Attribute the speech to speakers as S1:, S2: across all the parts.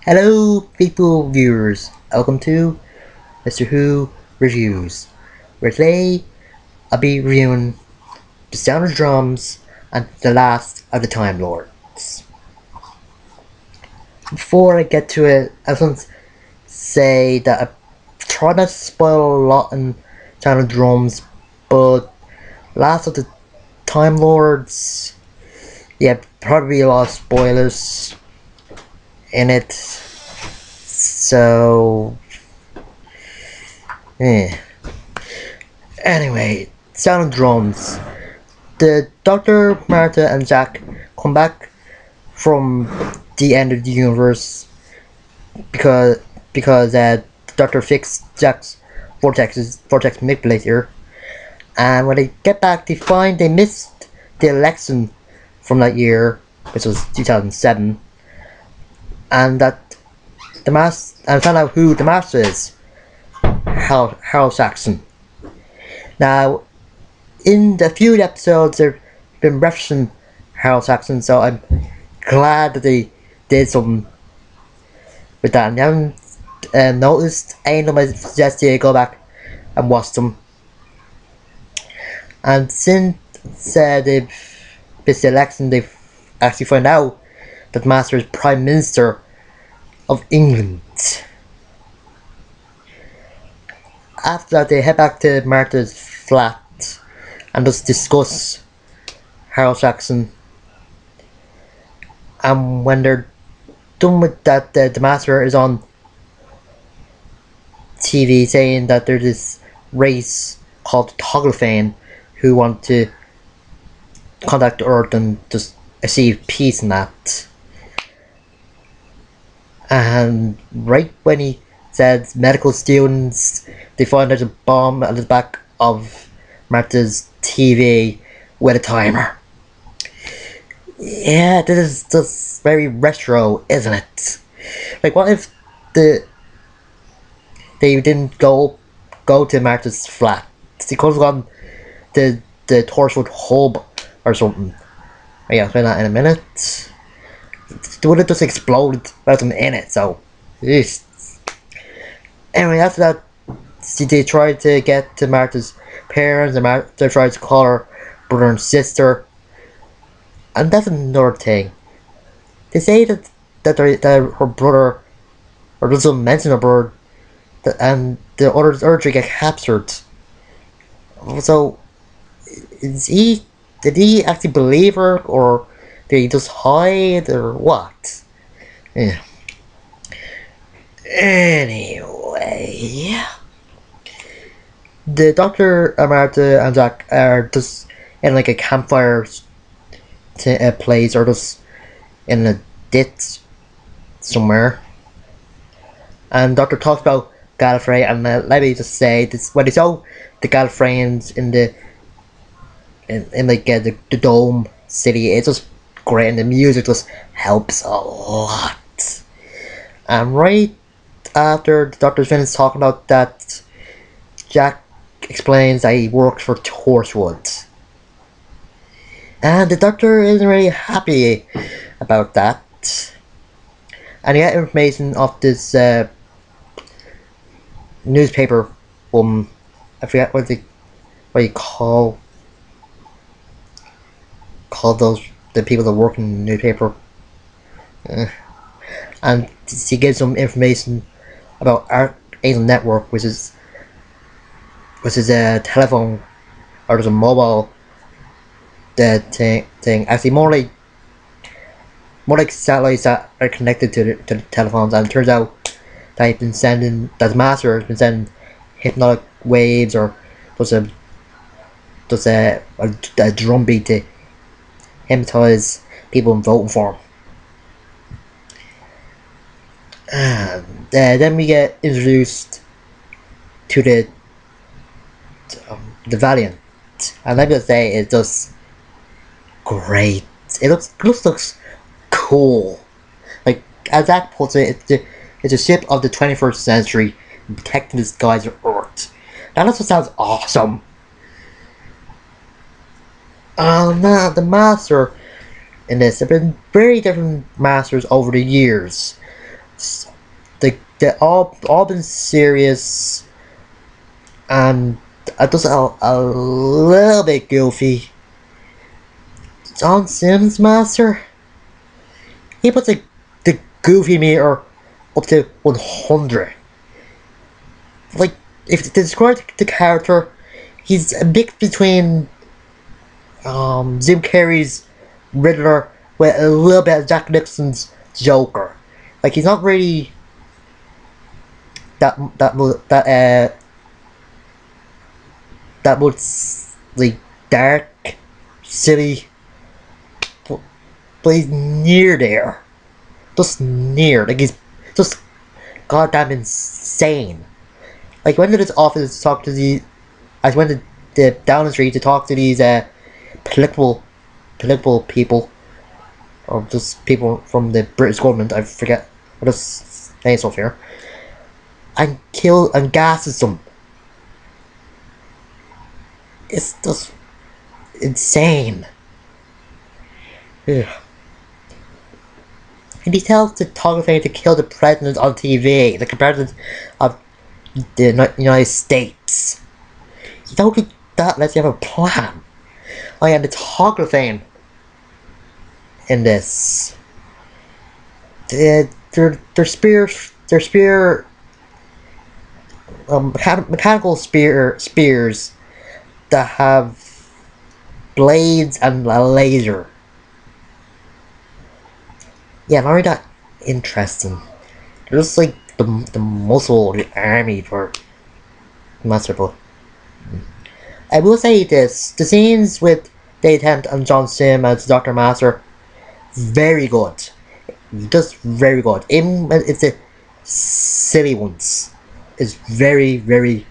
S1: Hello, people viewers. Welcome to Mr.Who Reviews, where today I'll be reviewing The Sound of Drums and The Last of the Time Lords. Before I get to it, I just want to say that I try not to spoil a lot in Sound of Drums, but Last of the Time Lords, yeah, probably a lot of spoilers in it. So, anyway, Sound of Drums. The Dr. Martha and Jack come back from the end of the universe because Doctor fixed Jack's vortex manipulator, and when they get back, they find they missed the election from that year, which was 2007, and that found out who the master is, Harold Saxon. Now, in the few episodes, they've been referencing Harold Saxon, so I'm glad that they did something with that. And I haven't noticed any of them. I suggest you go back and watch them. And since they've missed the election, they've actually found out that the Master is Prime Minister of England. After that, they head back to Martha's flat and just discuss Harold Saxon. And when they're done with that, the Master is on TV saying that there's this race called Toglafane who want to contact Earth and just achieve peace and that. And right when he said medical students, they find there's a bomb at the back of Martha's TV with a timer. Yeah, this is just very retro, isn't it? Like, what if they didn't go to Martha's flat? They could have gone the Torchwood hub or something. Yeah, I'll explain that in a minute. They would have just exploded without them in it, so jeez. Anyway, after that, they tried to get to Martha's parents, and Martha tried to call her brother and sister. And that's another thing. They say that her brother, or doesn't mention her brother, and the others urge to get captured. So, did he actually believe her, or did he just hide, or what? Yeah. Anyway, the Doctor, Martha, and Jack are just in like a campfire place, or just in a ditch somewhere. And Doctor talks about Gallifrey, and let me just say this: when they saw the Gallifreyans in the dome city, it's just great, and the music just helps a lot. And right after the Doctor's finished talking about that, Jack explains that he works for Torchwood. And the Doctor isn't really happy about that. And he got information off this newspaper woman. I forget what you call the people that work in the newspaper. And she gives some information about Archangel Network, which is a telephone, or there's a mobile thing. Actually, more like satellites that are connected to the telephones. And it turns out that the Master has been sending hypnotic waves, or does a drum beat to hypnotize people and voting for him. And then we get introduced to the Valiant, and let me just say, it's just great. It looks cool. Like, as Zach puts it, it's a ship of the 21st century protecting the skies of Earth. Now that just sounds awesome. Now the Master in this, there have been very different Masters over the years. they all been serious and just a little bit goofy. John Sims Master, he puts the goofy meter up to 100. Like, if to describe the character, he's a mix between Jim Carrey's Riddler with a little bit of Jack Nicholson's Joker. Like, he's not really that much like dark, silly, but he's near there, just near. Like, he's just goddamn insane. Like, went to this office to talk to I went to the down the street to talk to these political people, or just people from the British government. I forget what this name stuff here, and kill and gases them. It's just insane. Ugh. And he tells the photographer to kill the president on TV, like the president of the United States. You don't think that unless you have a plan. Oh yeah, the photographer in this. They're mechanical spears that have blades and a laser. Yeah, not really that interesting. They're just like the muscle of the army for Masterful. I will say this: the scenes with Dave Tent and John Sim as Dr. Master, very good. Just very good. Even when it's the silly ones, it's very, very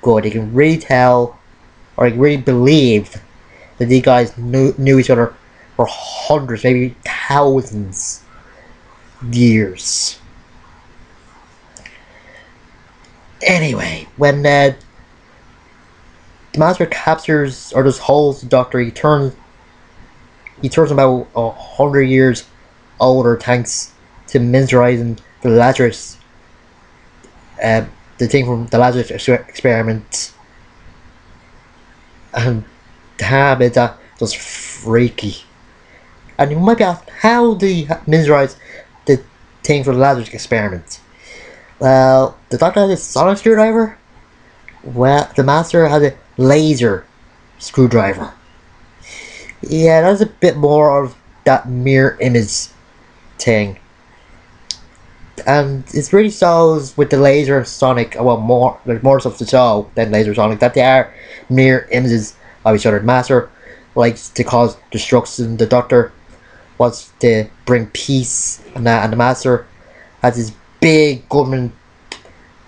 S1: good. You can really tell, or you can really believe that these guys knew each other for hundreds, maybe thousands years. Anyway, when the Master captures or just holds the Doctor, he turns about 100 years older thanks to miniaturizing the Lazarus, the thing from the Lazarus experiment, and damn it, that just freaky. And you might be asked, how do you miniaturize the thing from the Lazarus experiment? Well, the Doctor has a sonic screwdriver. Well, the Master has a laser screwdriver. Yeah, that's a bit more of that mirror image thing. And it's really shows with the laser and sonic, well, there's more stuff to show than laser sonic, that they are mirror images of each other. The Master likes to cause destruction, the Doctor wants to bring peace, and the Master has this big government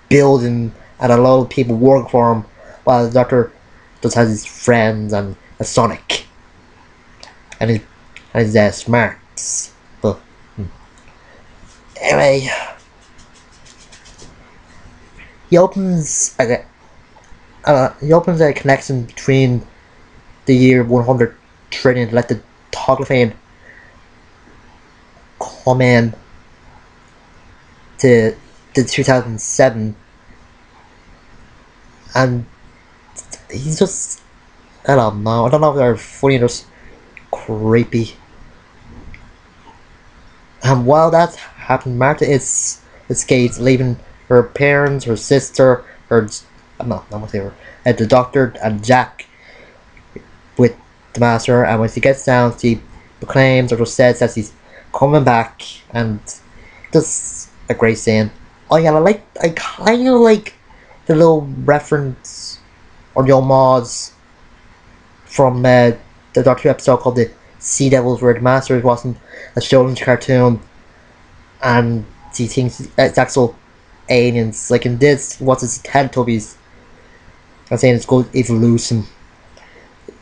S1: building and a lot of people work for him, while the Doctor just has his friends and a Sonic and his smarts. But anyway, he opens a connection between the year 100 trillion to let the Toglafane come in to the 2007, and he's just, I don't know if they're funny or just creepy. And while that's happened, Martha escapes, leaving her parents, her sister, the Doctor and Jack with the Master. And when she gets down, she proclaims or just says that she's coming back, and just a great scene. Oh yeah, I kind of like the little reference or the homage from the Doctor Who episode called the Sea Devils, where the Master wasn't a children's cartoon and he thinks it's actual aliens. Like in this, what's his Teletubbies? I'm saying it's called evolution.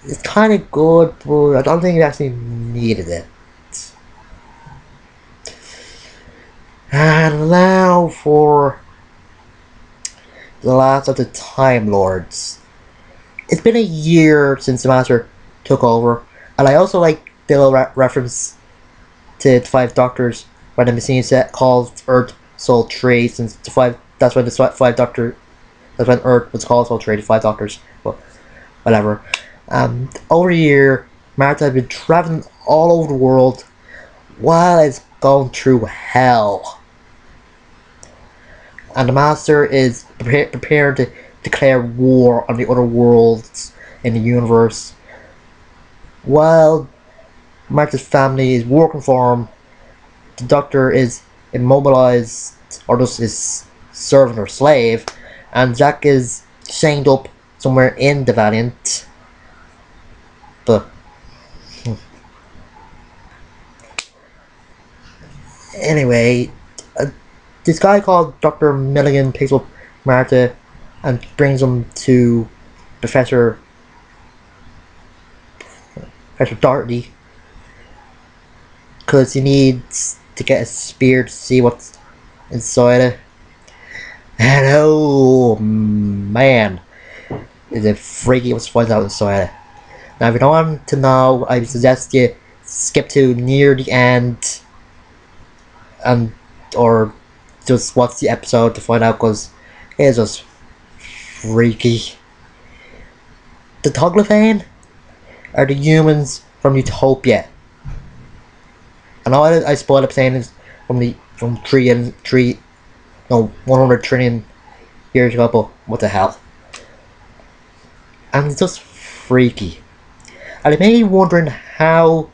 S1: It's kind of good, but I don't think it actually needed it. And now for the last of the Time Lords. It's been a year since the Master took over, and I also like the little reference to the Five Doctors when the machine set calls Earth Sol 3 since the five. That's why the five doctor. That's when Earth was called Sol 3, the five doctors. Well, whatever. Over the year, Martha had been traveling all over the world while it's going through hell. And the Master is prepared to declare war on the other worlds in the universe. While Martha's family is working for him, the Doctor is immobilized, or just is servant or slave, and Jack is chained up somewhere in the Valiant. But anyway, this guy called Dr. Milligan picks up Martha and brings him to Professor Doherty because he needs to get a spear to see what's inside it. And oh man, is it freaky what finds out inside it. Now if you don't want to know, I suggest you skip to near the end and or just watch the episode to find out, because it's just freaky. The Toglophane are the humans from Utopia. I know I spoiled it saying it's from 100 trillion years ago, but what the hell? And it's just freaky. And it made me wondering how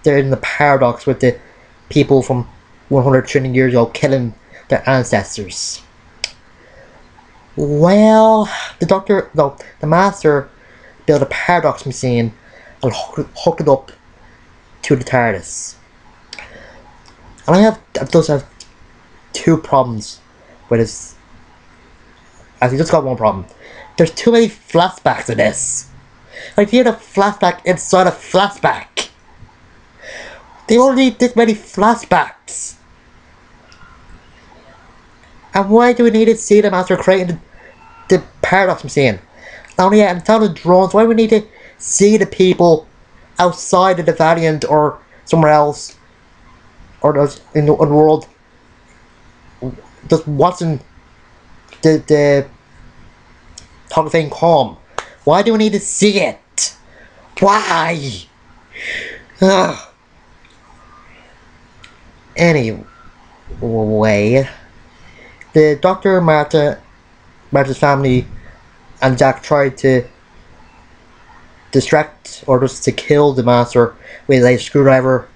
S1: they're in the paradox with the people from 100 trillion years ago killing their ancestors. Well, the Master built a paradox machine and hooked it up to the TARDIS. And I just have two problems with this. Actually, just got one problem. There's too many flashbacks in this. Like, you had a flashback inside a flashback. They only need this many flashbacks. And why do we need to see them after creating the paradox machine? Not only that, and down the drones, why do we need to see the people outside of the Valiant or somewhere else, or in the world, just watching the Toglophane come? Why do we need to see it? Why? Ugh. Anyway, the Doctor, Martha's family, and Jack tried to distract or just to kill the Master with a screwdriver,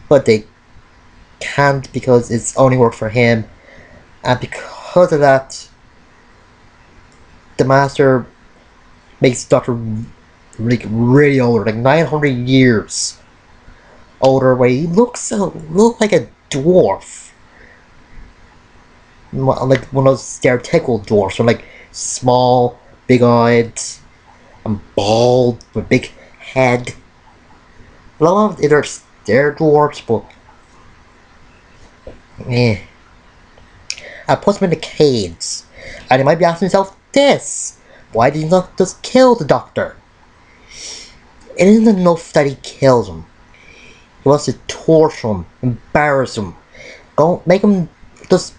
S1: but they can't because it's only worked for him, and because of that, the Master makes the Doctor really older, like 900 years older, where he looks like a dwarf. Like one of those stereotypical dwarfs, or like small, big-eyed, and bald, with big head. A lot of they're dwarfs, but eh. I put them in the cage, and you might be asking yourself this: why did he not just kill the Doctor? It isn't enough that he kills him. He wants to torture him, embarrass him, don't make him just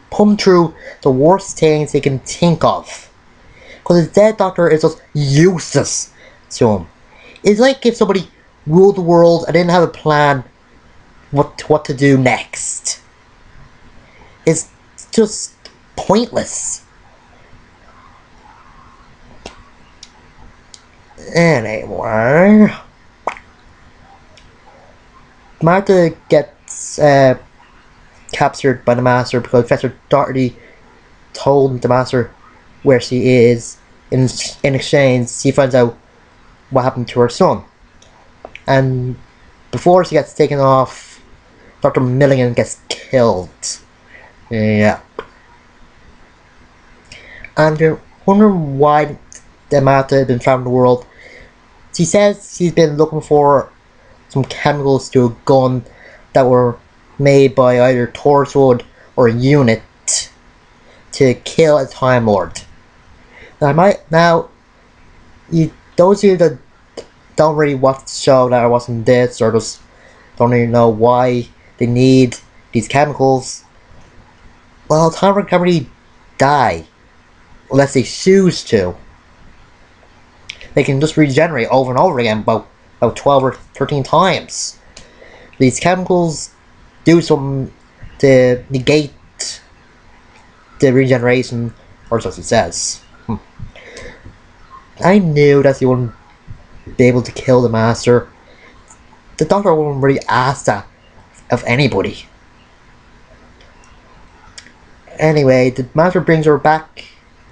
S1: put him through the worst things he can think of. Because his dead Doctor is just useless to him. It's like if somebody ruled the world and didn't have a plan what to do next. It's just pointless. Anyway, Martha gets captured by the Master because Professor Doherty told the Master where she is. In exchange, she finds out what happened to her son. And before she gets taken off, Dr. Milligan gets killed. Yeah. And you're wondering why the Martha has been traveling the world. She says she's been looking for some chemicals to a gun that were made by either Torchwood or a unit to kill a Time Lord. Those of you that don't really watch the show, that are watching this, or just don't really know why they need these chemicals, well, Tom can't really die unless they choose to. They can just regenerate over and over again about 12 or 13 times. These chemicals do something to negate the regeneration, or so it says. I knew that he wouldn't be able to kill the Master. The Doctor wouldn't really ask that of anybody. Anyway, the Master brings her back,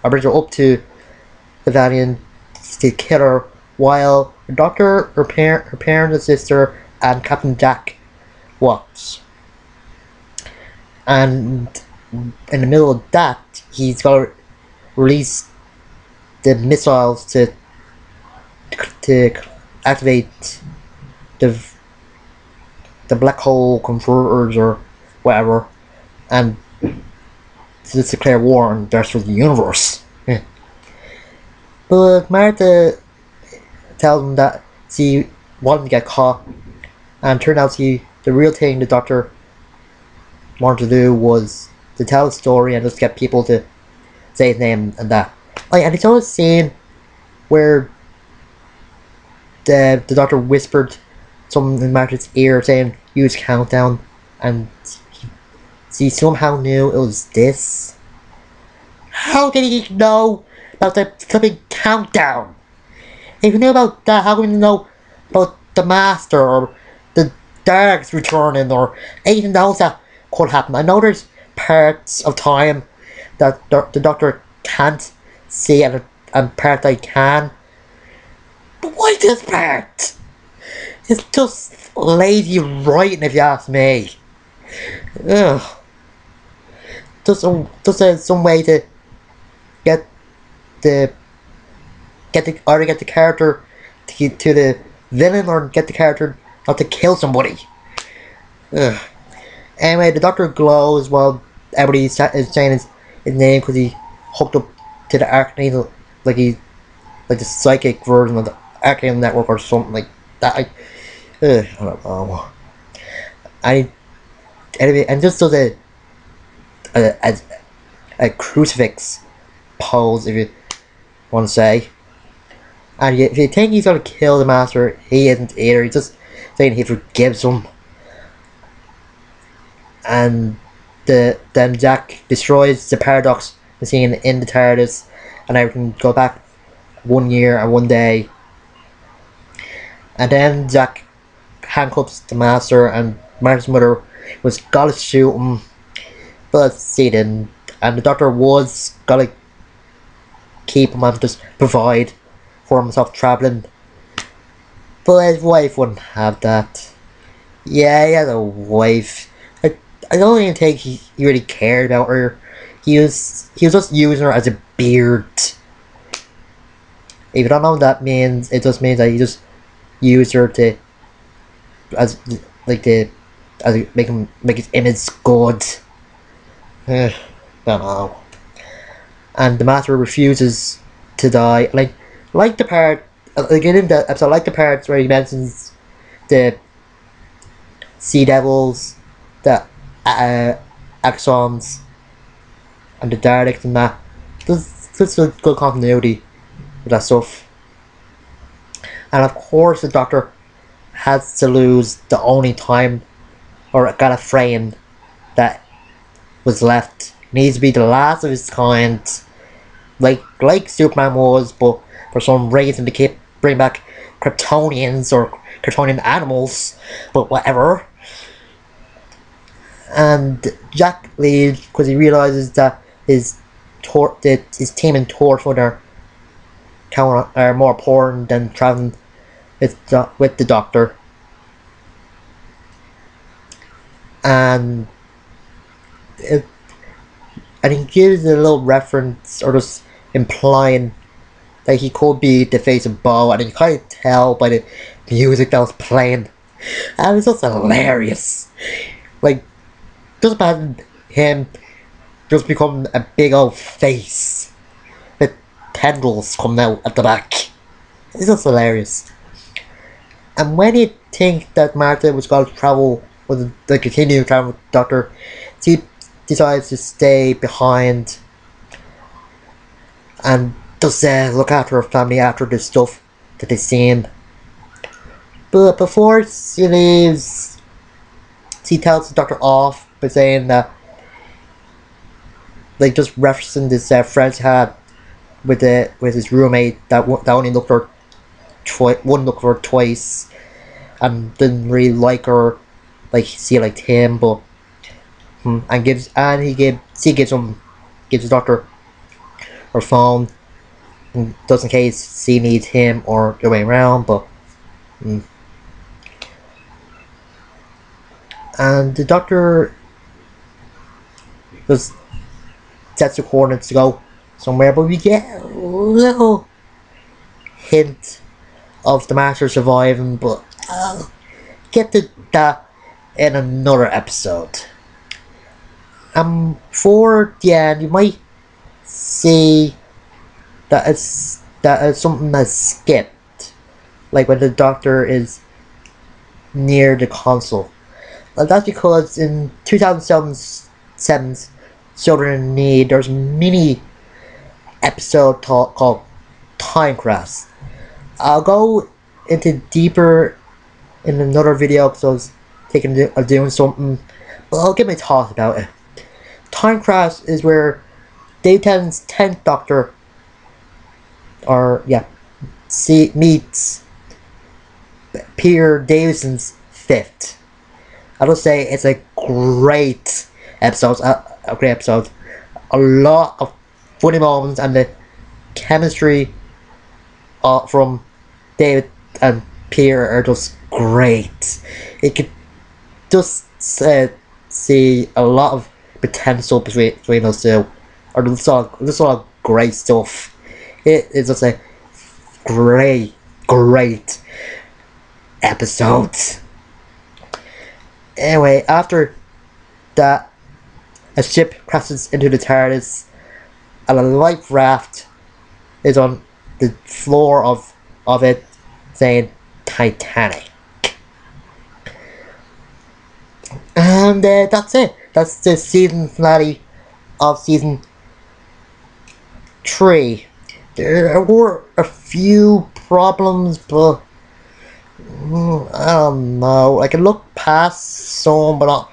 S1: or brings her up to the Valiant to kill her, while the Doctor, her parents, and sister, and Captain Jack watch. And in the middle of that, he's got to release the missiles to activate the black hole converters or whatever, and to declare war on the rest of the universe. But Martha tells him that she wanted to get caught, and turned out the real thing the Doctor wanted to do was to tell a story and just get people to say his name and that. And it's always scene where the Doctor whispered something in Martha's ear saying use countdown, and she somehow knew it was this. How did he know about the flipping countdown? If he knew about that, how would he know about the Master or the Darks returning or anything else that could happen? I know there's parts of time that the Doctor can't see and parts I can. But why this part? It's just lazy writing, if you ask me. Ugh. Just some way to get the either get the character to the villain or get the character not to kill somebody. Ugh. Anyway, the Doctor glows while everybody is saying his name because he hooked up to the Archangel, like the psychic version of the Archangel network or something like that. I don't know. Anyway, and just does a crucifix pose, if you want to say. And if you think he's gonna kill the Master, he isn't either. He's just saying he forgives him. And then Jack destroys the paradox machine in the TARDIS, and everything go back 1 year and 1 day. And then Jack handcuffs the Master, and Martin's mother was gonna shoot him, but she didn't. And the Doctor was gonna keep him and just provide for himself travelling, but his wife wouldn't have that. Yeah, he had a wife. I don't even think he really cared about her. He was just using her as a beard. If you don't know what that means, it just means that he just used her to make his image good. Don't know. And the Master refuses to die. Like the part, again in the episode, like the parts where he mentions the Sea Devils, the Axons, and the Daleks and that. There's a good continuity with that stuff. And of course the Doctor has to lose the only time, or got a frame that was left. It needs to be the last of its kind, like Superman was, but for some reason they keep bringing back Kryptonians or Kryptonian animals, but whatever. And Jack leaves because he realizes that his team in Torchwood are more important than traveling with the Doctor. And he gives a little reference, or just implying that he could be the face of Bo, and you can't tell by the music that was playing, and it's just hilarious. Like, just imagine him just becoming a big old face with tendrils coming out at the back. It's just hilarious. And when you think that Martha was going to travel with the continuing travel with the Doctor, she decides to stay behind and does look after her family after the stuff that they've seen. But before she leaves, she tells the doctor off by saying that, like, just referencing this friend he had with his roommate that only looked for one looked for her twice and didn't really like her, like she liked him, but she gives the doctor her phone, just in case she needs him or the way around, but and the doctor just sets the coordinates to go somewhere, but we get a little hint of the master surviving, but I'll get to that in another episode. For the end, you might see that it's something that's skipped, like when the doctor is near the console. That's because in 2007's Children in Need, there's a mini episode called Time Crash. I'll go into deeper in another video because I was doing something, but I'll give my thoughts about it. Time Crash is where Dave Tennant's 10th Doctor, meets Peter Davison's 5th. I will say it's a great episode. A lot of funny moments, and the chemistry from David and Peter are just great. It could just see a lot of potential between those two. Or there's a lot of great stuff. It is just a great episode. Anyway, after that, a ship crashes into the TARDIS, and a life raft is on the floor of it, saying Titanic. And that's it. That's the season finale of season 3. There were a few problems, but I don't know. I can look past some, but not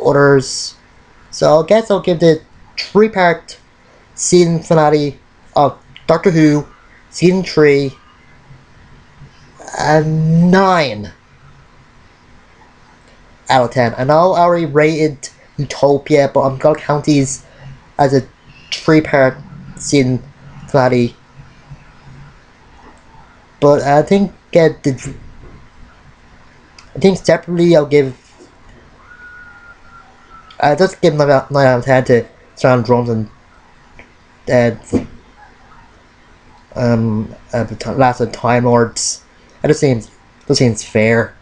S1: others. So I guess I'll give the 3-part season finale of Doctor Who season 3 a 9 out of 10. I know I already rated Utopia, but I'm gonna count these as a 3-part season finale. But I think separately I'll just give 9 out of 10 to Sound Drums and Last of Time Lords. It just seems fair.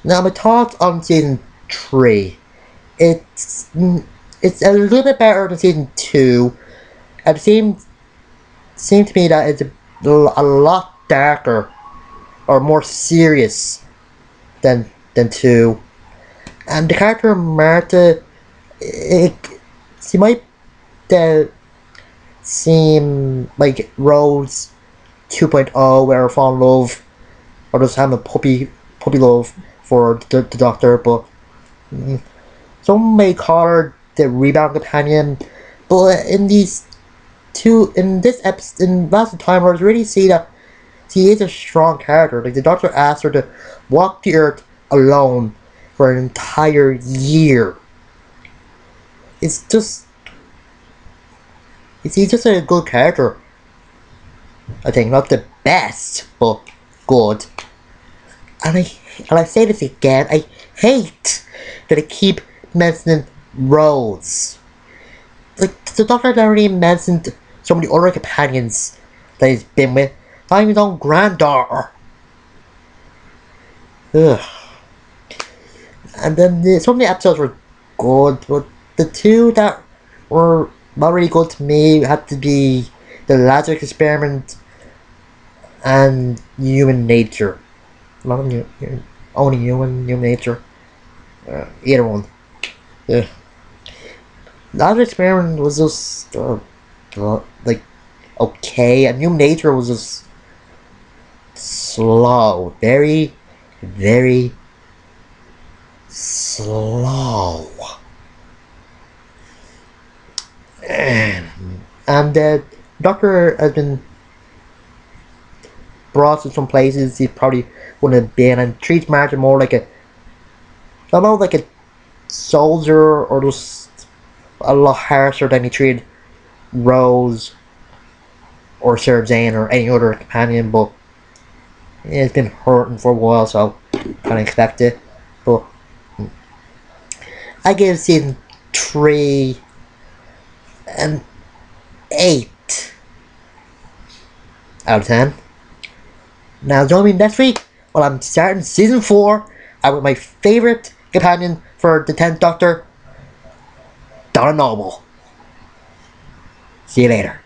S1: Now my thoughts on season 3. It's a little bit better than season 2. It seems to me that it's a lot darker or more serious than 2. And the character Martha, she might seem like Rose 2.0, where I fall in love or just having a puppy love for the Doctor, but some may call her the rebound companion. But in this episode, in Last of Time, I really see that she is a strong character. Like, the Doctor asked her to walk the Earth alone for an entire year. She's just a good character. I think not the best, but good. And I say this again, I hate that I keep mentioning Rose. Like, the Doctor never even mentioned some of the other companions that he's been with. Not even his own granddaughter. Ugh. And then some of the episodes were good, but the two that were not really good to me had to be the Lazarus Experiment and Human Nature. Not only human nature. Either one. Yeah. The other experiment was just like okay. A new nature was just slow, very, very slow, and the doctor has been brought to some places he probably wouldn't have been, and treats Martin more like a, I don't know, like a soldier, or just a lot harsher than he treated Rose or Sarah Jane or any other companion. But it's been hurting for a while, so can't expect it. But I give season 3 an 8 out of 10. Now join me next week when I'm starting season 4 and with my favourite companion for the 10th Doctor, Donna Noble. See you later.